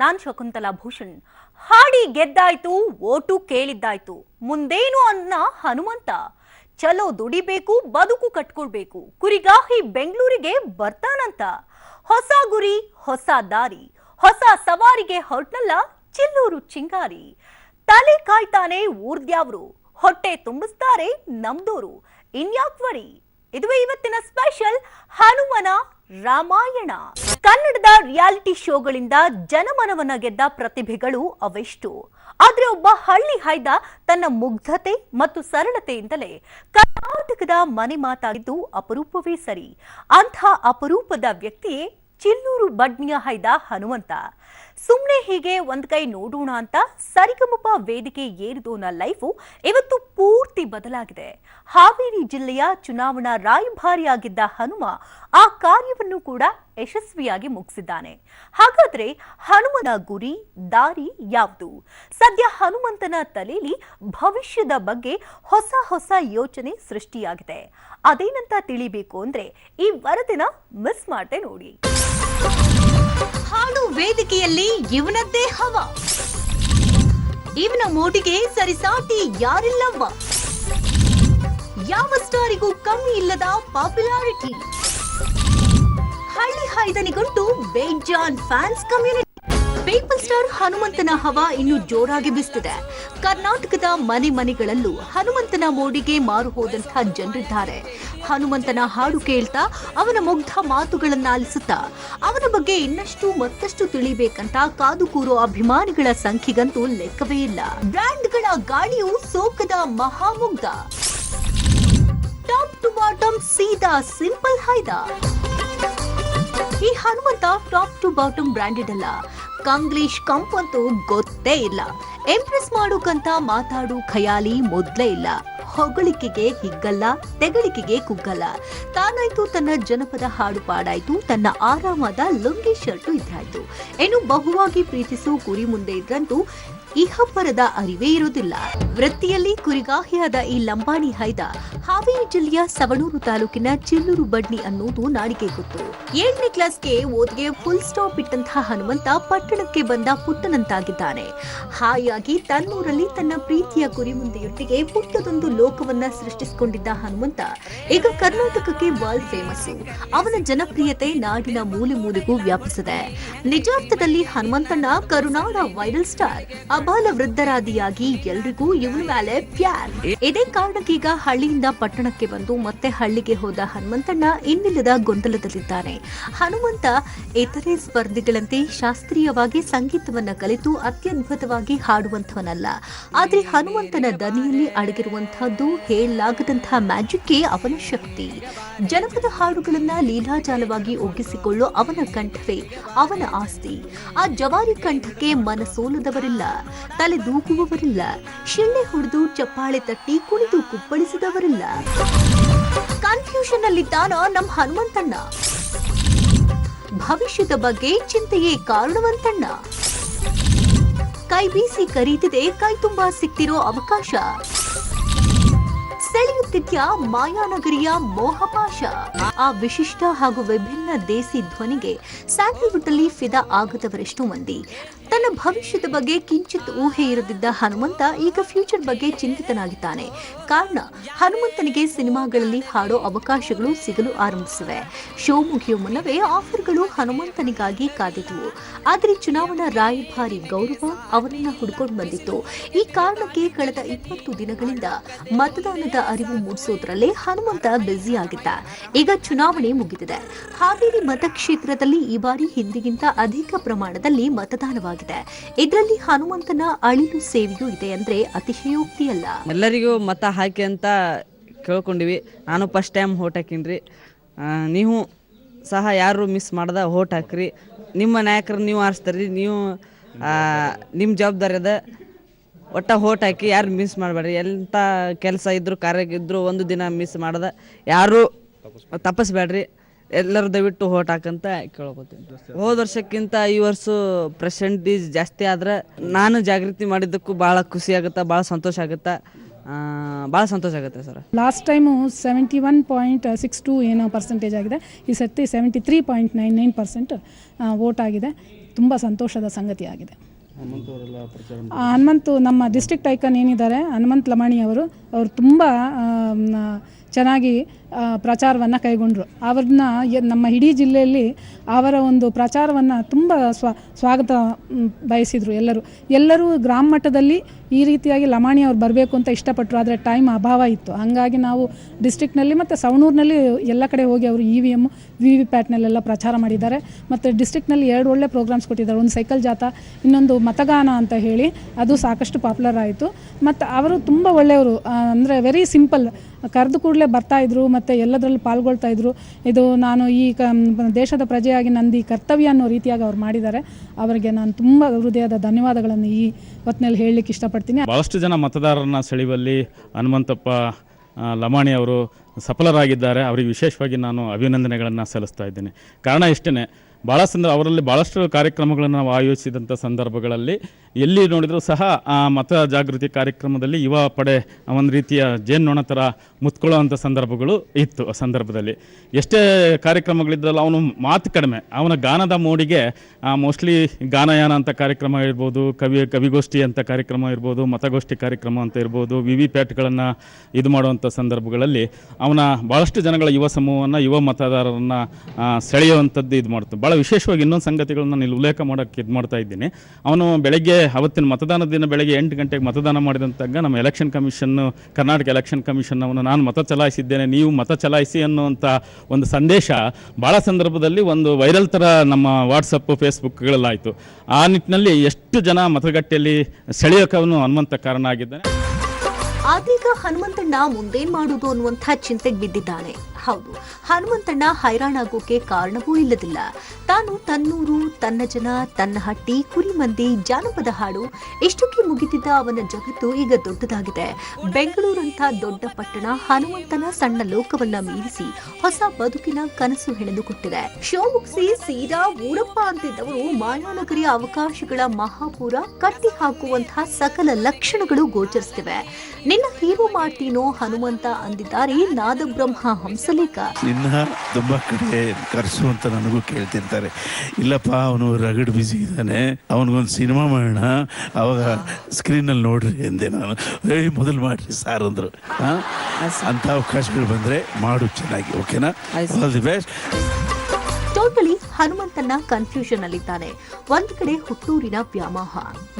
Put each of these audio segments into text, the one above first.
ನಾನ್ ಶಕುಂತಲಾ ಭೂಷಣ್. ಹಾಡಿ ಗೆದ್ದಾಯ್ತು, ಓಟು ಕೇಳಿದ್ದಾಯ್ತು, ಮುಂದೇನು ಅನ್ನ ಹನುಮಂತ. ಚಲೋ ದುಡಿಬೇಕು, ಬದುಕು ಕಟ್ಕೊಳ್ಬೇಕು, ಕುರಿಗಾಹಿ ಬೆಂಗಳೂರಿಗೆ ಬರ್ತಾನಂತ. ಹೊಸ ಗುರಿ, ಹೊಸ ದಾರಿ, ಹೊಸ ಸವಾರಿಗೆ ಹೊರಟ್ನಲ್ಲ ಚಿಲ್ಲೂರು ಚಿಂಗಾರಿ. ತಲೆ ಕಾಯ್ತಾನೆ ಊರ್ದ್ಯಾವ್ರು, ಹೊಟ್ಟೆ ತುಂಬಿಸ್ತಾರೆ ನಮ್ದೋರು. ಇನ್ಯಾಕ್ವರಿ, ಇದುವೇ ಇವತ್ತಿನ ಸ್ಪೆಷಲ್ ಹನುಮನ ರಾಮಾಯಣ. ಕನ್ನಡದ ರಿಯಾಲಿಟಿ ಶೋಗಳಿಂದ ಜನಮನವನ್ನ ಗೆದ್ದ ಪ್ರತಿಭೆಗಳು ಅವೆಷ್ಟು. ಆದ್ರೆ ಒಬ್ಬ ಹಳ್ಳಿ ಹೈದ ತನ್ನ ಮುಗ್ಧತೆ ಮತ್ತು ಸರಳತೆಯಿಂದಲೇ ಕರ್ನಾಟಕದ ಮನೆ ಮಾತಾಗಿದ್ದು ಅಪರೂಪವೇ ಸರಿ. ಅಂಥ ಅಪರೂಪದ ವ್ಯಕ್ತಿಯೇ ಚಿಲ್ಲೂರು ಬಡ್ನಿಯ ಹೈದ ಹನುಮಂತ. ಸುಮ್ನೆ ಹೀಗೆ ಒಂದ್ ಕೈ ನೋಡೋಣ ಅಂತ ಸರಿಗಮಪ ವೇದಿಕೆ ಏರಿದೋನ ಲೈಫು ಇವತ್ತು ಪೂರ್ತಿ ಬದಲಾಗಿದೆ. ಹಾವೇರಿ ಜಿಲ್ಲೆಯ ಚುನಾವಣಾ ರಾಯಭಾರಿಯಾಗಿದ್ದ ಹನುಮ ಆ ಕಾರ್ಯವನ್ನು ಕೂಡ ಯಶಸ್ವಿಯಾಗಿ ಮುಗಿಸಿದ್ದಾನೆ. ಹಾಗಾದ್ರೆ ಹನುಮನ ಗುರಿ, ದಾರಿ ಯಾವುದು? ಸದ್ಯ ಹನುಮಂತನ ತಲೆಯಲ್ಲಿ ಭವಿಷ್ಯದ ಬಗ್ಗೆ ಹೊಸ ಹೊಸ ಯೋಚನೆ ಸೃಷ್ಟಿಯಾಗಿದೆ. ಅದೇನಂತ ತಿಳಿಬೇಕು ಅಂದ್ರೆ ಈ ವರದಿನ ಮಿಸ್ ಮಾಡದೆ ನೋಡಿ. ಹಾಡು ವೇದಿಕೆಯಲ್ಲಿ ಇವನದ್ದೇ ಹವ, ಇವನ ಮೋಟಿಗೆ ಸರಿಸಾಟಿ ಯಾರಿಲ್ಲವ್ವ. ಯಾವ ಸ್ಟಾರಿಗೂ ಕಮ್ಮಿ ಇಲ್ಲದ ಪಾಪ್ಯುಲಾರಿಟಿ. ಹಳ್ಳಿ ಹೈದನಿಗಂತೂ ಬೇಜಾನ್ ಫ್ಯಾನ್ಸ್ ಕಮ್ಯುನಿಟಿ. ಪೀಪಲ್ ಸ್ಟಾರ್ ಹನುಮಂತನ ಹವಾ ಇನ್ನು ಜೋರಾಗಿ ಬಿಸ್ತಿದೆ. ಕರ್ನಾಟಕದ ಮನೆ ಮನೆಗಳಲ್ಲೂ ಹನುಮಂತನ ಮೋಡಿಗೆ ಮಾರು ಹೋದಂತಹ ಜನರಿದ್ದಾರೆ. ಹನುಮಂತನ ಹಾಡು ಕೇಳ್ತಾ, ಅವನ ಮುಗ್ಧ ಮಾತುಗಳನ್ನ ಆಲಿಸುತ್ತಾ, ಅವನ ಬಗ್ಗೆ ಇನ್ನಷ್ಟು ಮತ್ತಷ್ಟು ತಿಳಿಬೇಕಂತ ಕಾದು ಕೂರೋ ಅಭಿಮಾನಿಗಳ ಸಂಖ್ಯೆಗಂತೂ ಲೆಕ್ಕವೇ ಇಲ್ಲ. ಬ್ರ್ಯಾಂಡ್ಗಳ ಗಾಳಿಯು ಸೋಕದ ಮಹಾಮುಗ್ಧ. ಟಾಪ್ ಟು ಬಾಟಮ್ ಸೀದಾ ಸಿಂಪಲ್ ಹೈದ. ಈ Hanumantha top to bottom branded ಅಲ್ಲ. ಕಂಗ್ಲೀಷ್ ಕಂಪಂತೂ ಗೊತ್ತೇ ಇಲ್ಲ. ಇಂಪ್ರೆಸ್ ಮಾಡೋಕಂತ ಮಾತಾಡು ಖಯಾಲಿ ಮೊದ್ಲೇ ಇಲ್ಲ. ಹೊಗಳಿಕೆಗೆ ಹಿಗ್ಗಲ್ಲ, ತೆಗಳಿಕೆಗೆ ಕುಗ್ಗಲ್ಲ. ತಾನಾಯ್ತು ತನ್ನ ಜನಪದ ಹಾಡು ಪಾಡಾಯ್ತು, ತನ್ನ ಆರಾಮದ ಲುಂಗಿ ಶರ್ಟು ಇದ್ರಾಯ್ತು. ಏನು ಬಹುವಾಗಿ ಪ್ರೀತಿಸು ಕುರಿ ಮುಂದೆ ಇದ್ರಂತೂ ಇಹಪರದ ಅರಿವೇ ಇರುವುದಿಲ್ಲ. ವೃತ್ತಿಯಲ್ಲಿ ಕುರಿಗಾಹಿಯಾದ ಈ ಲಂಬಾಣಿ ಹೈದ ಹಾವೇರಿ ಜಿಲ್ಲೆಯ ಸವಣೂರು ತಾಲೂಕಿನ ಚಿಲ್ಲೂರು ಬಡ್ನಿ ಅನ್ನೋದು ನಾಡಿಗೆ ಗೊತ್ತು. 7ನೇ ಕ್ಲಾಸ್ಗೆ ಓದಿಗೆ ಫುಲ್ ಸ್ಟಾಪ್ ಇಟ್ಟಂತಹ ಹನುಮಂತ ಪಟ್ಟಣಕ್ಕೆ ಬಂದ ಪುಟ್ಟನಂತಾಗಿದ್ದಾನೆ. ಹಾಯಾಗಿ ತನ್ನೂರಲ್ಲಿ ತನ್ನ ಪ್ರೀತಿಯ ಕುರಿ ಮುಂದೆಯೊಟ್ಟಿಗೆ ಪುಟ್ಟದೊಂದು ಲೋಕವನ್ನ ಸೃಷ್ಟಿಸಿಕೊಂಡಿದ್ದ ಹನುಮಂತ ಈಗ ಕರ್ನಾಟಕಕ್ಕೆ ವರ್ಲ್ಡ್ ಫೇಮಸ್. ಅವನ ಜನಪ್ರಿಯತೆ ನಾಡಿನ ಮೂಲೆ ಮೂಲೆಗೂ ವ್ಯಾಪಿಸಿದೆ. ನಿಜಾರ್ಥದಲ್ಲಿ ಹನುಮಂತಣ್ಣ ಕರುನಾಡ ವೈರಲ್ ಸ್ಟಾರ್. ಅಬಾಲ ವೃದ್ಧರಾದಿಯಾಗಿ ಎಲ್ರಿಗೂ ಇವನ ಮೇಲೆ ಪ್ಯಾರ್. ಇದೇ ಕಾರಣಕ್ಕೀಗ ಹಳ್ಳಿಯಿಂದ ಪಟ್ಟಣಕ್ಕೆ ಬಂದು ಮತ್ತೆ ಹಳ್ಳಿಗೆ ಹೋದ ಹನುಮಂತಣ್ಣ ಇನ್ನಿಲ್ಲದ ಗೊಂದಲದಲ್ಲಿದ್ದಾನೆ. ಹನುಮಂತ ಇತರೆ ಸ್ಪರ್ಧಿಗಳಂತೆ ಶಾಸ್ತ್ರೀಯವಾಗಿ ಸಂಗೀತವನ್ನ ಕಲಿತು ಅತ್ಯದ್ಭುತವಾಗಿ ಹಾಡುವಂತವನಲ್ಲ. ಆದ್ರೆ ಹನುಮಂತನ ದನಿಯಲ್ಲಿ ಅಡಗಿರುವಂತಹದ್ದು ಹೇಳಲಾಗದಂತಹ ಮ್ಯಾಜಿಕ್ ಅವನ ಶಕ್ತಿ. ಜನಪದ ಹಾಡುಗಳನ್ನ ಲೀಲಾಜಾಲವಾಗಿ ಒಗ್ಗಿಸಿಕೊಳ್ಳೋ ಅವನ ಕಂಠವೇ ಅವನ ಆಸ್ತಿ. ಆ ಜವಾರಿ ಕಂಠಕ್ಕೆ ಮನಸೋಲದವರಿಲ್ಲ, ತಲೆ ದೂಗುವವರಿಲ್ಲ, ಶಿಳ್ಳೆ ಹೊಡೆದು ಚಪ್ಪಾಳೆ ತಟ್ಟಿ ಕುಣಿದು ಕುಪ್ಪಳಿಸಿದವರಿಲ್ಲ. ಕನ್ಫ್ಯೂಷನ್ ಅಲ್ಲಿದ್ದಾನ ನಮ್ಮ ಹನುಮಂತಣ್ಣ. ಭವಿಷ್ಯದ ಬಗ್ಗೆ ಚಿಂತೆಯೇ ಕಾರಣವಂತಣ್ಣ. ಕೈ ಬೀಸಿ ಕರೀತಿದೆ ಕೈ ತುಂಬಾ ಸಿಕ್ತಿರೋ ಅವಕಾಶ. ಸೆಳೆಯುತ್ತಿದ್ಯಾ ಮಾಯಾನಗರಿಯ ಮೋಹಪಾಶ. ಆ ವಿಶಿಷ್ಟ ಹಾಗೂ ವಿಭಿನ್ನ ದೇಸಿ ಧ್ವನಿಗೆ ಸ್ಯಾಂಡಲ್ವುಡ್ ಅಲ್ಲಿ ಫಿದಾ ಆಗದವರೆಷ್ಟೋ ಮಂದಿ. ತನ್ನ ಭವಿಷ್ಯದ ಬಗ್ಗೆ ಕಿಂಚಿತ್ ಊಹೆ ಇರದಿದ್ದ ಹನುಮಂತ ಈಗ ಫ್ಯೂಚರ್ ಬಗ್ಗೆ ಚಿಂತಿತನಾಗಿದ್ದಾನೆ. ಕಾರಣ ಹನುಮಂತನಿಗೆ ಸಿನಿಮಾಗಳಲ್ಲಿ ಹಾಡೋ ಅವಕಾಶಗಳು ಸಿಗಲು ಆರಂಭಿಸಿವೆ. ಶೋ ಮುಗಿಯೋ ಮುನ್ನವೇ ಆಫರ್ಗಳು ಹನುಮಂತನಿಗಾಗಿ ಕಾದಿದ್ವು. ಆದರೆ ಚುನಾವಣಾ ರಾಯಭಾರಿ ಗೌರವ ಅವರನ್ನ ಹುಡುಕೊಂಡು ಬಂದಿತ್ತು. ಈ ಕಾರಣಕ್ಕೆ ಕಳೆದ 20 ದಿನಗಳಿಂದ ಮತದಾನದ ಅರಿವು ಮೂಡಿಸೋದ್ರಲ್ಲೇ ಹನುಮಂತ ಬ್ಯುಸಿ ಆಗಿದ್ದ. ಈಗ ಚುನಾವಣೆ ಮುಗಿದಿದೆ. ಹಾವೇರಿ ಮತಕ್ಷೇತ್ರದಲ್ಲಿ ಈ ಬಾರಿ ಹಿಂದಿಗಿಂತ ಅಧಿಕ ಪ್ರಮಾಣದಲ್ಲಿ ಮತದಾನವಾಗಿದೆ. ಇದರಲ್ಲಿ ಹನುಮಂತನ ಅಳಿಲು ಸೇವೆಯೂ ಇದೆ ಅಂದ್ರೆ ಅತಿಶಯೋಕ್ತಿಯಲ್ಲ. ಎಲ್ಲರಿಗೂ ಮತ ಹಾಕಿ ಅಂತ ಕೇಳ್ಕೊಂಡಿವಿ. ನಾನು ಫಸ್ಟ್ ಟೈಮ್ ವೋಟ್ ಹಾಕಿನ್ರಿ. ನೀವು ಸಹ ಯಾರು ಮಿಸ್ ಮಾಡ್ದ ವೋಟ್ ಹಾಕ್ರಿ. ನಿಮ್ಮ ನಾಯಕರು ನೀವು ಆರಿಸ್ತಾರ್ರಿ. ನೀವು ನಿಮ್ಮ ಜವಾಬ್ದಾರಿ ಅದ. ಒಟ್ಟ ವೋಟ್ ಹಾಕಿ ಯಾರು ಮಿಸ್ ಮಾಡಬೇಡ್ರಿ. ಎಂಥ ಕೆಲಸ ಇದ್ರು ಕಾರ್ಯ ಇದ್ರು ಒಂದು ದಿನ ಮಿಸ್ ಮಾಡ್ದ ಯಾರು ತಪ್ಪಿಸ್ಬೇಡ್ರಿ. ಎಲ್ಲರೂ ದಯವಿಟ್ಟು ವೋಟ್ ಹಾಕಂತ ಕೇಳ್ಕೊತೀನಿ. ಹೋದ ವರ್ಷಕ್ಕಿಂತ ಈ ವರ್ಷ ಪರ್ಸೆಂಟೇಜ್ ಜಾಸ್ತಿ ಆದ್ರೆ ನಾನು ಜಾಗೃತಿ ಮಾಡಿದ್ದಕ್ಕೂ ಭಾಳ ಖುಷಿ ಆಗುತ್ತೆ, ಭಾಳ ಸಂತೋಷ ಆಗುತ್ತೆ. ಭಾಳ ಸಂತೋಷ ಆಗುತ್ತೆ ಸರ್. ಲಾಸ್ಟ್ ಟೈಮು 71.62 ಏನೋ ಪರ್ಸೆಂಟೇಜ್ ಆಗಿದೆ. ಈ ಸರ್ತಿ 73.99% ವೋಟ್ ಆಗಿದೆ. ತುಂಬ ಸಂತೋಷದ ಸಂಗತಿಯಾಗಿದೆ. ಹನುಮಂತು ನಮ್ಮ ಡಿಸ್ಟ್ರಿಕ್ಟ್ ಐಕಾನ್ ಏನಿದ್ದಾರೆ ಹನುಮಂತ್ ಲಮಾಣಿ ಅವರು ತುಂಬ ಚೆನ್ನಾಗಿ ಪ್ರಚಾರವನ್ನು ಕೈಗೊಂಡರು. ಅವ್ರನ್ನ ನಮ್ಮ ಇಡೀ ಜಿಲ್ಲೆಯಲ್ಲಿ ಅವರ ಒಂದು ಪ್ರಚಾರವನ್ನು ತುಂಬ ಸ್ವಾಗತ ಬಯಸಿದರು. ಎಲ್ಲರೂ ಗ್ರಾಮ ಮಟ್ಟದಲ್ಲಿ ಈ ರೀತಿಯಾಗಿ ಲಮಾಣಿ ಅವ್ರು ಬರಬೇಕು ಅಂತ ಇಷ್ಟಪಟ್ಟರು. ಆದರೆ ಟೈಮ್ ಅಭಾವ ಇತ್ತು. ಹಾಗಾಗಿ ನಾವು ಡಿಸ್ಟ್ರಿಕ್ಟ್ನಲ್ಲಿ ಮತ್ತು ಸವಣೂರಿನಲ್ಲಿ ಎಲ್ಲ ಕಡೆ ಹೋಗಿ ಅವರು EVM VVPATನಲ್ಲೆಲ್ಲ ಪ್ರಚಾರ ಮಾಡಿದ್ದಾರೆ. ಮತ್ತು ಡಿಸ್ಟ್ರಿಕ್ಟ್ನಲ್ಲಿ 2 ಒಳ್ಳೆ ಪ್ರೋಗ್ರಾಮ್ಸ್ ಕೊಟ್ಟಿದ್ದಾರೆ. ಒಂದು ಸೈಕಲ್ ಜಾಥಾ, ಇನ್ನೊಂದು ಮತಗಾನ ಅಂತ ಹೇಳಿ, ಅದು ಸಾಕಷ್ಟು ಪಾಪ್ಯುಲರ್ ಆಯಿತು. ಮತ್ತು ಅವರು ತುಂಬ ಒಳ್ಳೆಯವರು, ಅಂದರೆ ವೆರಿ ಸಿಂಪಲ್, ಕರೆದು ಕೂಡಲೇ ಬರ್ತಾಯಿದ್ರು ಮತ್ತು ಎಲ್ಲದರಲ್ಲಿ ಪಾಲ್ಗೊಳ್ತಾಯಿದ್ರು. ಇದು ನಾನು ಈ ದೇಶದ ಪ್ರಜೆಯಾಗಿ ನಂದು ಈ ಕರ್ತವ್ಯ ಅನ್ನೋ ರೀತಿಯಾಗಿ ಅವ್ರು ಮಾಡಿದ್ದಾರೆ. ಅವರಿಗೆ ನಾನು ತುಂಬ ಹೃದಯದ ಧನ್ಯವಾದಗಳನ್ನು ಈ ಹೊತ್ತಿನಲ್ಲಿ ಹೇಳಲಿಕ್ಕೆ ಇಷ್ಟಪಡ್ತೀನಿ. ಭಾಳಷ್ಟು ಜನ ಮತದಾರರನ್ನ ಸೆಳೆಯುವಲ್ಲಿ ಹನುಮಂತಪ್ಪ ಲಮಾಣಿ ಅವರು ಸಫಲರಾಗಿದ್ದಾರೆ. ಅವರಿಗೆ ವಿಶೇಷವಾಗಿ ನಾನು ಅಭಿನಂದನೆಗಳನ್ನು ಸಲ್ಲಿಸ್ತಾ ಇದ್ದೇನೆ. ಕಾರಣ ಇಷ್ಟೇ, ಅವರಲ್ಲಿ ಭಾಳಷ್ಟು ಕಾರ್ಯಕ್ರಮಗಳನ್ನು ನಾವು ಆಯೋಜಿಸಿದಂಥ ಸಂದರ್ಭಗಳಲ್ಲಿ ಎಲ್ಲಿ ನೋಡಿದರೂ ಸಹ ಆ ಮತ ಜಾಗೃತಿ ಕಾರ್ಯಕ್ರಮದಲ್ಲಿ ಯುವ ಪಡೆ ಒಂದು ರೀತಿಯ ಜೇನ್ನೊಣ ಥರ ಮುತ್ಕೊಳ್ಳೋವಂಥ ಸಂದರ್ಭಗಳು ಇತ್ತು. ಆ ಸಂದರ್ಭದಲ್ಲಿ ಎಷ್ಟೇ ಕಾರ್ಯಕ್ರಮಗಳಿದ್ರಲ್ಲ ಅವನು ಮಾತು ಕಡಿಮೆ, ಅವನ ಗಾನದ ಮೋಡಿಗೆ ಮೋಸ್ಟ್ಲಿ ಗಾನಯಾನ ಅಂತ ಕಾರ್ಯಕ್ರಮ ಇರ್ಬೋದು, ಕವಿಗೋಷ್ಠಿ ಅಂತ ಕಾರ್ಯಕ್ರಮ ಇರ್ಬೋದು, ಮತಗೋಷ್ಠಿ ಕಾರ್ಯಕ್ರಮ ಅಂತ ಇರ್ಬೋದು, VVPATಗಳನ್ನು ಇದು ಮಾಡುವಂಥ ಸಂದರ್ಭಗಳಲ್ಲಿ ಅವನ ಭಾಳಷ್ಟು ಜನಗಳ ಯುವ ಸಮೂಹವನ್ನು, ಯುವ ಮತದಾರರನ್ನು ಸೆಳೆಯುವಂಥದ್ದು ಇದು ಮಾಡ್ತು. ಭಾಳ ವಿಶೇಷವಾಗಿ ಇನ್ನೊಂದು ಸಂಗತಿಗಳನ್ನ ನಾನು ಇಲ್ಲಿ ಉಲ್ಲೇಖ ಮಾಡೋಕ್ಕೆ ಇದು ಮಾಡ್ತಾ ಇದ್ದೀನಿ. ಅವನು ಬೆಳಗ್ಗೆ ಅವತ್ತಿನ ಮತದಾನದ ದಿನ ಬೆಳಗ್ಗೆ 8 ಗಂಟೆಗೆ ಮತದಾನ ಮಾಡಿದಂತಾಗ ನಮ್ಮ election commission, Karnataka election commission ಅವನು ನಾನು ಮತ ಚಲಾಯಿಸಿದ್ದೇನೆ, ನೀವು ಮತ ಚಲಾಯಿಸಿ ಅನ್ನುವಂಥ ಒಂದು ಸಂದೇಶ ಭಾಳ ಸಂದರ್ಭದಲ್ಲಿ ಒಂದು ವೈರಲ್ ಥರ ನಮ್ಮ ವಾಟ್ಸಪ್ಪು ಫೇಸ್ಬುಕ್ಗಳಲ್ಲಾಯಿತು. ಆ ನಿಟ್ಟಿನಲ್ಲಿ ಎಷ್ಟು ಜನ ಮತಗಟ್ಟೆಯಲ್ಲಿ ಸೆಳೆಯೋಕೆ ಅವನು ಹನುಮಂತ ಕಾರಣ ಆಗಿದ್ದಾನೆ. ಆದೀಗ ಹನುಮಂತಣ್ಣ ಮುಂದೇನ್ ಮಾಡುವುದು ಅನ್ನುವಂಥ ಚಿಂತೆಗೆ ಬಿದ್ದಿದ್ದಾನೆ. ಹೌದು, ಹನುಮಂತಣ್ಣ ಹೈರಾಣಾಗೋಕೆ ಕಾರಣವೂ ಇಲ್ಲದಿಲ್ಲ. ತಾನು ತನ್ನೂರು, ತನ್ನ ಜನ, ತನ್ನ ಹಟ್ಟಿ, ಕುರಿಮಂದಿ, ಜಾನಪದ ಹಾಡು ಇಷ್ಟಕ್ಕೆ ಮುಗಿದಿದ್ದ ಅವನ ಜಗತ್ತು ಈಗ ದೊಡ್ಡದಾಗಿದೆ. ಬೆಂಗಳೂರಂಥ ದೊಡ್ಡ ಪಟ್ಟಣ ಹನುಮಂತನ ಸಣ್ಣ ಲೋಕವನ್ನ ಮೀರಿಸಿ ಹೊಸ ಬದುಕಿನ ಕನಸು ಹೆಣೆದುಕೊಟ್ಟಿದೆ. ಶೋ ಮುಗಿಸಿ ಸೀದಾ ಊರಪ್ಪ ಅಂತಿದ್ದವರು ಮಾಯಾನಗರಿಯ ಅವಕಾಶಗಳ ಮಹಾಪೂರ ಕಟ್ಟಿ ಹಾಕುವಂತಹ ಸಕಲ ಲಕ್ಷಣಗಳು ಗೋಚರಿಸುತ್ತಿವೆ. ನಿನ್ನ ಹೀರೋ ಮಾಡ್ತೀನೋ ಹನುಮಂತ ಅಂದಿದ್ದಾರೆ ನಾದಬ್ರಹ್ಮ ಹಂಸಲೇಖ. ನಿನ್ನ ತುಂಬಾ ಕಡೆ ಕರೆಸು ಅಂತ ನನಗೂ ಕೇಳ್ತಿರ್ತಾರೆ. ಇಲ್ಲಪ್ಪ, ಅವನು ರಗಡ್ ಬಿಸಿ ಇದ್ದಾನೆ, ಅವನಿಗೊಂದು ಸಿನಿಮಾ ಮಾಡೋಣ, ಅವಾಗ ಸ್ಕ್ರೀನಲ್ಲಿ ನೋಡ್ರಿ ಎಂದೆ ನಾನು. ಮೊದಲು ಮಾಡ್ರಿ ಸಾರ್ ಅಂದ್ರು. ಅಂತ ಅವಕಾಶಗಳು ಬಂದ್ರೆ ಮಾಡು ಚೆನ್ನಾಗಿ. ಓಕೆನಾ? All the best. ಟೋಟಲಿ ಹನುಮಂತನ ಕನ್ಫ್ಯೂಷನ್ ಅಲ್ಲಿದ್ದಾನೆ. ಒಂದು ಕಡೆ ಹುಟ್ಟೂರಿನ ವ್ಯಾಮೋಹ,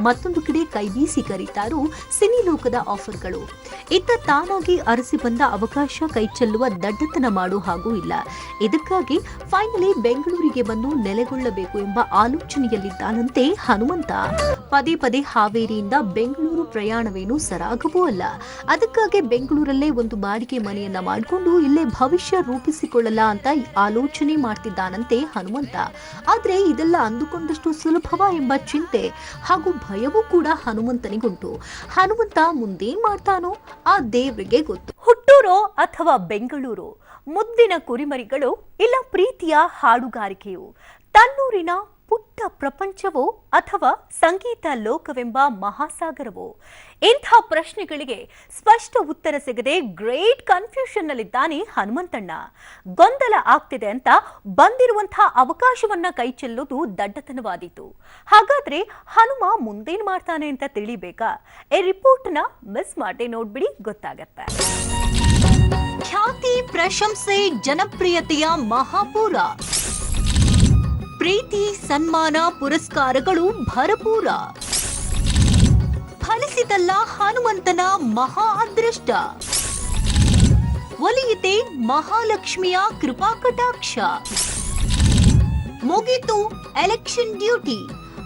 ಮತ್ತೊಂದು ಕಡೆ ಕೈಬೀಸಿ ಕರೀತಾರೋ ಸಿನಿ ಲೋಕದ ಆಫರ್ಗಳು. ಇತ್ತ ತಾನಾಗಿ ಅರಸಿ ಬಂದ ಅವಕಾಶ ಕೈಚೆಲ್ಲುವ ದಡ್ಡತನ ಮಾಡೋ ಹಾಗೂ ಇಲ್ಲ. ಇದಕ್ಕಾಗಿ ಫೈನಲಿ ಬೆಂಗಳೂರಿಗೆ ಬಂದು ನೆಲೆಗೊಳ್ಳಬೇಕು ಎಂಬ ಆಲೋಚನೆಯಲ್ಲಿದ್ದಾನಂತೆ ಹನುಮಂತ. ಪದೇ ಪದೇ ಹಾವೇರಿಯಿಂದ ಬೆಂಗಳೂರು ಪ್ರಯಾಣವೇನು ಸರಾಗವೂ ಅಲ್ಲ. ಅದಕ್ಕಾಗಿ ಬೆಂಗಳೂರಲ್ಲೇ ಒಂದು ಬಾಡಿಗೆ ಮನೆಯನ್ನ ಮಾಡಿಕೊಂಡು ಇಲ್ಲೇ ಭವಿಷ್ಯ ರೂಪಿಸಿಕೊಳ್ಳಲ್ಲ ಅಂತ ಆಲೋಚನೆ ಮಾಡ್ತಿದ್ದಾನಂತೆ ಹನುಮಂತ. ಆದ್ರೆ ಇದೆಲ್ಲ ಅಂದುಕೊಂಡಷ್ಟು ಸುಲಭವ ಎಂಬ ಚಿಂತೆ ಹಾಗೂ ಭಯವೂ ಕೂಡ ಹನುಮಂತನಿಗುಂಟು. ಹನುಮಂತ ಮುಂದೇನ್ ಮಾಡ್ತಾನೋ ಆ ದೇವರಿಗೆ ಗೊತ್ತು. ಹುಟ್ಟೂರೋ ಅಥವಾ ಬೆಂಗಳೂರು, ಮುದ್ದಿನ ಕುರಿಮರಿಗಳು ಇಲ್ಲ ಪ್ರೀತಿಯ ಹಾಡುಗಾರಿಕೆಯು, ತನ್ನೂರಿನ ಪುಟ್ಟ ಪ್ರಪಂಚವೋ ಅಥವಾ ಸಂಗೀತ ಲೋಕವೆಂಬ ಮಹಾಸಾಗರವೋ? ಇಂಥ ಪ್ರಶ್ನೆಗಳಿಗೆ ಸ್ಪಷ್ಟ ಉತ್ತರ ಸಿಗದೆ ಗ್ರೇಟ್ ಕನ್ಫ್ಯೂಷನ್ ನಲ್ಲಿದ್ದಾನೆ ಹನುಮಂತಣ್ಣ. ಗೊಂದಲ ಆಗ್ತಿದೆ ಅಂತ ಬಂದಿರುವಂತಹ ಅವಕಾಶವನ್ನ ಕೈಚೆಲ್ಲೋದು ದಡ್ಡತನವಾದೀತು. ಹಾಗಾದ್ರೆ ಹನುಮ ಮುಂದೇನ್ ಮಾಡ್ತಾನೆ ಅಂತ ತಿಳಿಬೇಕಾ? ಈ ರಿಪೋರ್ಟ್ನ ಮಿಸ್ ಮಾಡದೆ ನೋಡ್ಬಿಡಿ, ಗೊತ್ತಾಗತ್ತೆ. ಖ್ಯಾತಿ, ಪ್ರಶಂಸೆ, ಜನಪ್ರಿಯತೆಯ ಮಹಾಪೂರ, ಪ್ರೀತಿ, ಸನ್ಮಾನ, ಪುರಸ್ಕಾರಗಳು ಭರಪೂರ. ಫಲಿಸಿದಲ್ಲ ಹನುಮಂತನ ಮಹಾ ಅದೃಷ್ಟ. ಒಲಿಯಿತೆ ಮಹಾಲಕ್ಷ್ಮಿಯ ಕೃಪಾ ಕಟಾಕ್ಷ. ಮುಗಿತು ಎಲೆಕ್ಷನ್ ಡ್ಯೂಟಿ,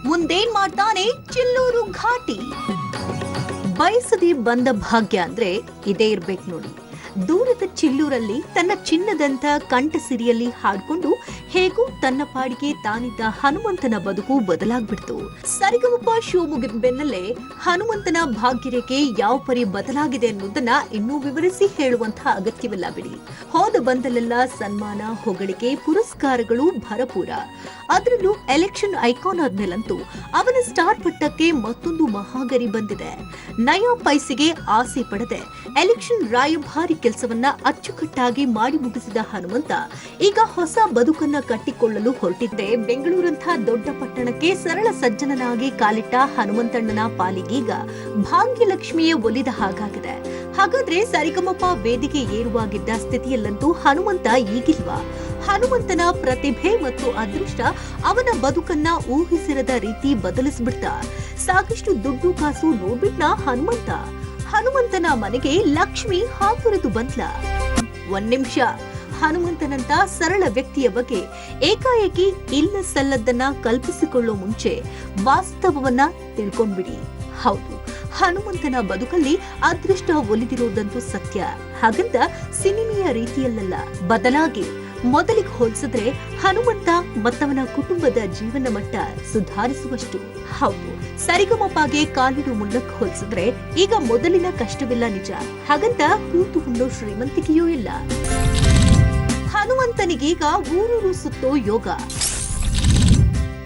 ಮುಂದೇನ್ ಮಾಡ್ತಾನೆ ಚಿಲ್ಲೂರು ಘಾಟಿ. ಬಯಸದೆ ಬಂದ ಭಾಗ್ಯ ಅಂದ್ರೆ ಇದೇ ಇರ್ಬೇಕು ನೋಡಿ. ದೂರದ ಚಿಲ್ಲೂರಲ್ಲಿ ತನ್ನ ಚಿನ್ನದಂತ ಕಂಠಸಿರಿಯಲ್ಲಿ ಹಾಡ್ಕೊಂಡು ಹೇಗೂ ತನ್ನ ಪಾಡಿಗೆ ತಾನಿದ್ದ ಹನುಮಂತನ ಬದುಕು ಬದಲಾಗ್ಬಿಡ್ತು. ಸರಿಗಮಪ ಶೋ ಮುಗಿದ ಬೆನ್ನಲ್ಲೇ ಹನುಮಂತನ ಭಾಗ್ಯರೇಖೆ ಯಾವ ಪರಿ ಬದಲಾಗಿದೆ ಅನ್ನೋದನ್ನ ಇನ್ನೂ ವಿವರಿಸಿ ಹೇಳುವಂತಹ ಅಗತ್ಯವಿಲ್ಲ ಬಿಡಿ. ಹೋದ ಬಂದಲೆಲ್ಲ ಸನ್ಮಾನ, ಹೊಗಳಿಕೆ, ಪುರಸ್ಕಾರಗಳು ಭರಪೂರ. ಅದರಲ್ಲೂ ಎಲೆಕ್ಷನ್ ಐಕಾನ್ ಆದ್ಮೇಲಂತೂ ಅವನ ಸ್ಟಾರ್ ಪಟ್ಟಕ್ಕೆ ಮತ್ತೊಂದು ಮಹಾಗರಿ ಬಂದಿದೆ. ನಯಾ ಪೈಸೆಗೆ ಆಸೆ ಪಡದೆ ಎಲೆಕ್ಷನ್ ರಾಯಭಾರಿ ಕೆಲಸವನ್ನ ಅಚ್ಚುಕಟ್ಟಾಗಿ ಮಾಡಿ ಮುಗಿಸಿದ ಹನುಮಂತ ಈಗ ಹೊಸ ಬದುಕನ್ನ ಕಟ್ಟಿಕೊಳ್ಳಲು ಹೊರಟಿದ್ದೆ. ಬೆಂಗಳೂರಂತಹ ದೊಡ್ಡ ಪಟ್ಟಣಕ್ಕೆ ಸರಳ ಸಜ್ಜನನಾಗಿ ಕಾಲಿಟ್ಟ ಹನುಮಂತಣ್ಣನ ಪಾಲಿಗೀಗ ಭಾಗ್ಯಲಕ್ಷ್ಮಿಯೇ ಒಲಿದ ಹಾಗಾಗಿದೆ. ಹಾಗಾದ್ರೆ ಸರಿಗಮಪ ವೇದಿಕೆ ಏರುವಾಗಿದ್ದ ಸ್ಥಿತಿಯಲ್ಲಂತೂ ಹನುಮಂತ ಈಗಿಲ್ವಾ? ಹನುಮಂತನ ಪ್ರತಿಭೆ ಮತ್ತು ಅದೃಷ್ಟ ಅವನ ಬದುಕನ್ನ ಊಹಿಸಿರದ ರೀತಿ ಬದಲಿಸ್ಬಿಡ್ತ. ಸಾಕಷ್ಟು ದುಡ್ಡು ಕಾಸು ನೋಡ್ಬಿಟ್ನ ಹನುಮಂತನ ಮನೆಗೆ ಲಕ್ಷ್ಮಿ ಹಾತೊರೆದು ಬಂದ್ಲ. ಒಂದ್ ನಿಮಿಷ, ಹನುಮಂತನಂತ ಸರಳ ವ್ಯಕ್ತಿಯ ಬಗ್ಗೆ ಏಕಾಏಕಿ ಇಲ್ಲ ಸಲ್ಲದ್ದನ್ನ ಕಲ್ಪಿಸಿಕೊಳ್ಳೋ ಮುಂಚೆ ವಾಸ್ತವವನ್ನ ತಿಳ್ಕೊಂಡ್ಬಿಡಿ. ಹೌದು, ಹನುಮಂತನ ಬದುಕಲ್ಲಿ ಅದೃಷ್ಟ ಒಲಿದಿರೋದಂತೂ ಸತ್ಯ. ಹಾಗಂತ ಸಿನಿಮೆಯ ರೀತಿಯಲ್ಲ, ಬದಲಾಗಿ ಮೊದಲಿಗೆ ಹೋಲಿಸಿದ್ರೆ ಹನುಮಂತ ಮತ್ತವನ ಕುಟುಂಬದ ಜೀವನ ಮಟ್ಟ ಸುಧಾರಿಸುವಷ್ಟು. ಹೌದು, ಸರಿಗಮಪಾಗೆ ಕಾಲಿಡು ಮುನ್ನಕ್ಕೆ ಹೋಲಿಸಿದ್ರೆ ಈಗ ಮೊದಲಿನ ಕಷ್ಟವಿಲ್ಲ ನಿಜ. ಹಾಗಂತ ಕೂತು ಉಣ್ಣೋ ಶ್ರೀಮಂತಿಕೆಯೂ ಇಲ್ಲ. ಹನುಮಂತನಿಗೀಗ ಊರೂರು ಸುತ್ತೋ ಯೋಗ,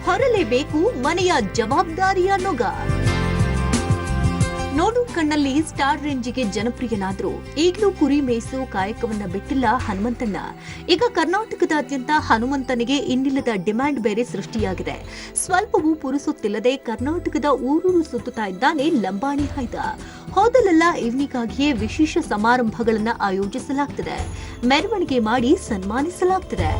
ಹೊರಲೇಬೇಕು ಮನೆಯ ಜವಾಬ್ದಾರಿಯ ನೊಗ. ನೋಡು ಕಣ್ಣಲ್ಲಿ ಸ್ಟಾರ್ ರೇಂಜಿಗೆ ಜನಪ್ರಿಯನಾದ್ರೂ ಈಗಲೂ ಕುರಿ ಮೇಯಿಸೋ ಕಾಯಕವನ್ನ ಬಿಟ್ಟಿಲ್ಲ ಹನುಮಂತಣ್ಣ. ಈಗ ಕರ್ನಾಟಕದಾದ್ಯಂತ ಹನುಮಂತನಿಗೆ ಇನ್ನಿಲ್ಲದ ಡಿಮ್ಯಾಂಡ್ ಬೇರೆ ಸೃಷ್ಟಿಯಾಗಿದೆ. ಸ್ವಲ್ಪವೂ ಪುರುಸೊತ್ತಿಲ್ಲದೆ ಕರ್ನಾಟಕದ ಊರೂರು ಸುತ್ತುತ್ತಾ ಇದ್ದಾನೆ ಲಂಬಾಣಿ ಹೈದ. ಹೋದಲೆಲ್ಲ ಇವನಿಗಾಗಿಯೇ ವಿಶೇಷ ಸಮಾರಂಭಗಳನ್ನ ಆಯೋಜಿಸಲಾಗ್ತದೆ, ಮೆರವಣಿಗೆ ಮಾಡಿ ಸನ್ಮಾನಿಸಲಾಗ್ತದೆ.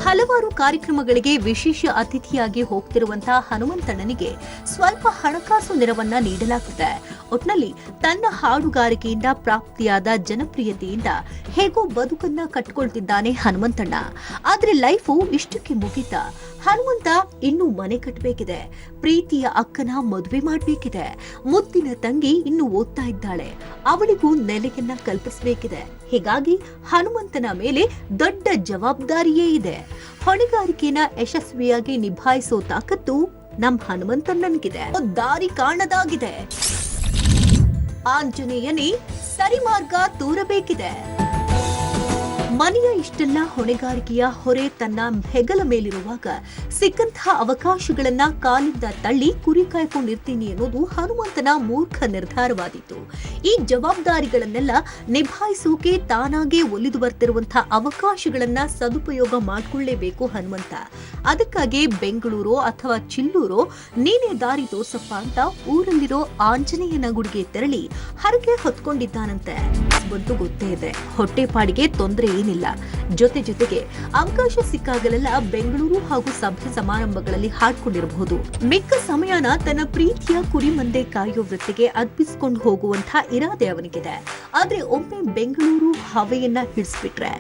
ಹಲವಾರು ಕಾರ್ಯಕ್ರಮಗಳಿಗೆ ವಿಶೇಷ ಅತಿಥಿಯಾಗಿ ಹೋಗ್ತಿರುವಂತಹ ಹನುಮಂತಣ್ಣನಿಗೆ ಸ್ವಲ್ಪ ಹಣಕಾಸು ನೆರವನ್ನ ನೀಡಲಾಗ್ತದೆ. ಒಟ್ನಲ್ಲಿ ತನ್ನ ಹಾಡುಗಾರಿಕೆಯಿಂದ ಪ್ರಾಪ್ತಿಯಾದ ಜನಪ್ರಿಯತೆಯಿಂದ ಹೇಗೋ ಬದುಕನ್ನ ಕಟ್ಕೊಳ್ತಿದ್ದಾನೆ ಹನುಮಂತಣ್ಣ. ಆದ್ರೆ ಲೈಫು ಇಷ್ಟಕ್ಕೆ ಮುಗಿತ. ಹನುಮಂತ ಇನ್ನು ಮನೆ ಕಟ್ಟಬೇಕಿದೆ, ಪ್ರೀತಿಯ ಅಕ್ಕನ ಮದುವೆ ಮಾಡಬೇಕಿದೆ, ಮುದ್ದಿನ ತಂಗಿ ಇನ್ನು ಓದ್ತಾ ಇದ್ದಾಳೆ, ಅವಳಿಗೂ ನೆಲೆಯನ್ನ ಕಲ್ಪಿಸಬೇಕಿದೆ. ಹೀಗಾಗಿ ಹನುಮಂತನ ಮೇಲೆ ದೊಡ್ಡ ಜವಾಬ್ದಾರಿಯೇ ಇದೆ. ಹೊಣೆಗಾರಿಕೆನ ಯಶಸ್ವಿಯಾಗಿ ನಿಭಾಯಿಸೋ ತಾಕತ್ತು ನಮ್ ಹನುಮಂತಣ್ಣನಿಗಿದೆ. ದಾರಿ ಕಾಣದಾಗಿದೆ, ಆಂಜನೇಯನೇ ಸರಿ ಮಾರ್ಗ ತೋರಬೇಕಿದೆ. ಮನೆಯ ಇಷ್ಟೆಲ್ಲ ಹೊಣೆಗಾರಿಕೆಯ ಹೊರೆ ತನ್ನ ಹೆಗಲ ಮೇಲಿರುವಾಗ ಸಿಕ್ಕಂತಹ ಅವಕಾಶಗಳನ್ನ ಕಾಲಿಂದ ತಳ್ಳಿ ಕುರಿ ಕಾಯ್ಕೊಂಡಿರ್ತೀನಿ ಅನ್ನೋದು ಹನುಮಂತನ ಮೂರ್ಖ ನಿರ್ಧಾರವಾದಿತ್ತು. ಈ ಜವಾಬ್ದಾರಿಗಳನ್ನೆಲ್ಲ ನಿಭಾಯಿಸೋಕೆ ತಾನಾಗೆ ಒಲಿದು ಬರ್ತಿರುವಂತಹ ಅವಕಾಶಗಳನ್ನ ಸದುಪಯೋಗ ಮಾಡ್ಕೊಳ್ಳೇಬೇಕು ಹನುಮಂತ. ಅದಕ್ಕಾಗಿ ಬೆಂಗಳೂರು ಅಥವಾ ಚಿಲ್ಲೂರು ನೀನೇ ದಾರಿ ತೋರ್ಸಪ್ಪ ಅಂತ ಊರಲ್ಲಿರೋ ಆಂಜನೇಯನ ಗುಡಿಗೆ ತೆರಳಿ ಹರಕೆ ಹೊತ್ಕೊಂಡಿದ್ದಾನಂತೆ. ಬಂತು ಗೊತ್ತೇ ಇದೆ, ಹೊಟ್ಟೆಪಾಡಿಗೆ ತೊಂದರೆ ಏನಿಲ್ಲ. ಜೊತೆಗೆ ಅವಕಾಶ ಸಿಕ್ಕಾಗಲೆಲ್ಲ ಬೆಂಗಳೂರು ಹಾಗೂ ಸಭೆ ಸಮಾರಂಭಗಳಲ್ಲಿ ಹಾಡ್ಕೊಂಡಿರಬಹುದು. ಮಿಕ್ಕ ಸಮಯನ ತನ್ನ ಪ್ರೀತಿಯ ಕುರಿ ಮಂದೆ ಕಾಯೋ ವೃತ್ತಿಗೆ ಅರ್ಪಿಸಿಕೊಂಡು ಹೋಗುವಂತ ಇರಾದೆ ಅವನಿಗಿದೆ. ಆದ್ರೆ ಒಮ್ಮೆ ಬೆಂಗಳೂರು ಹವೆಯನ್ನ ಹಿಡಿಸ್ಬಿಟ್ರೆ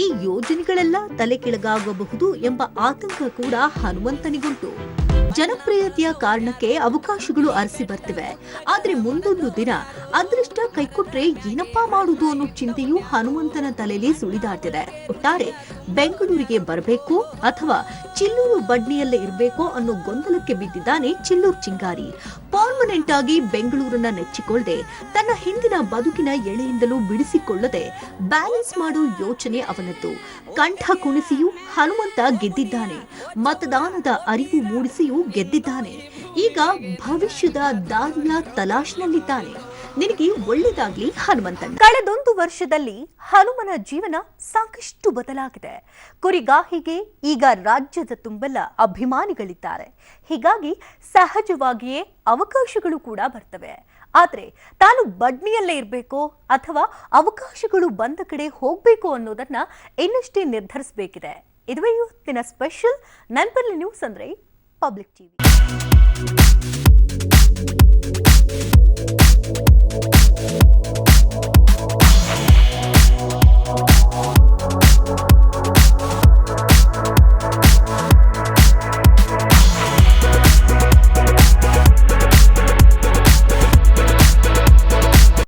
ಈ ಯೋಜನೆಗಳೆಲ್ಲ ತಲೆ ಕೆಳಗಾಗಬಹುದು ಎಂಬ ಆತಂಕ ಕೂಡ ಹನುಮಂತನಿಗುಂಟು. ಜನಪ್ರಿಯತೆಯ ಕಾರಣಕ್ಕೆ ಅವಕಾಶಗಳು ಅರಸಿ ಬರ್ತಿವೆ, ಆದ್ರೆ ಮುಂದೊಂದು ದಿನ ಅದೃಷ್ಟ ಕೈಕೊಟ್ರೆ ಏನಪ್ಪಾ ಮಾಡುದು ಅನ್ನೋ ಚಿಂತೆಯು ಹನುಮಂತನ ತಲೆಯಲ್ಲಿ ಸುಳಿದಾಡ್ತಿದೆ. ಒಟ್ಟಾರೆ ಬೆಂಗಳೂರಿಗೆ ಬರಬೇಕು ಅಥವಾ ಚಿಲ್ಲೂರು ಬಡ್ನಿಯಲ್ಲೇ ಇರಬೇಕೋ ಅನ್ನೋ ಗೊಂದಲಕ್ಕೆ ಬಿದ್ದಿದ್ದಾನೆ ಚಿಲ್ಲೂರು ಚಿಂಗಾರಿ. ಪರ್ಮನೆಂಟ್ ಆಗಿ ಬೆಂಗಳೂರನ್ನ ನೆಚ್ಚಿಕೊಳ್ಳದೆ ತನ್ನ ಹಿಂದಿನ ಬದುಕಿನ ಎಳೆಯಿಂದಲೂ ಬಿಡಿಸಿಕೊಳ್ಳದೆ ಬ್ಯಾಲೆನ್ಸ್ ಮಾಡೋ ಯೋಚನೆ ಅವನದ್ದು. ಕಂಠ ಕುಣಿಸಿಯೂ ಹನುಮಂತ ಗೆದ್ದಿದ್ದಾನೆ, ಮತದಾನದ ಅರಿವು ಮೂಡಿಸಿಯೂ ಗೆದ್ದಿದ್ದಾನೆ. ಈಗ ಭವಿಷ್ಯದ ದಾರಿಯ ತಲಾಶ್ನಲ್ಲಿದ್ದಾನೆ. ನಿನಗೆ ಒಳ್ಳೆದಾಗ್ಲಿ ಹನುಮಂತಣ್ಣ. ಕಳೆದೊಂದು ವರ್ಷದಲ್ಲಿ ಹನುಮನ ಜೀವನ ಸಾಕಷ್ಟು ಬದಲಾಗಿದೆ. ಕುರಿಗಾಹಿಗೆ ಈಗ ರಾಜ್ಯದ ತುಂಬೆಲ್ಲ ಅಭಿಮಾನಿಗಳಿದ್ದಾರೆ. ಹೀಗಾಗಿ ಸಹಜವಾಗಿಯೇ ಅವಕಾಶಗಳು ಕೂಡ ಬರ್ತವೆ. ಆದ್ರೆ ತಾನು ಬಡ್ನಿಯಲ್ಲೇ ಇರಬೇಕೋ ಅಥವಾ ಅವಕಾಶಗಳು ಬಂದ ಕಡೆ ಹೋಗ್ಬೇಕು ಅನ್ನೋದನ್ನ ಇನ್ನಷ್ಟೇ ನಿರ್ಧರಿಸಬೇಕಿದೆ. ಇದುವೇ ಇವತ್ತಿನ ಸ್ಪೆಷಲ್ ನೆನಪಲ್ಲಿ ನ್ಯೂಸ್ ಅಂದ್ರೆ ಪಬ್ಲಿಕ್ ಟಿವಿ.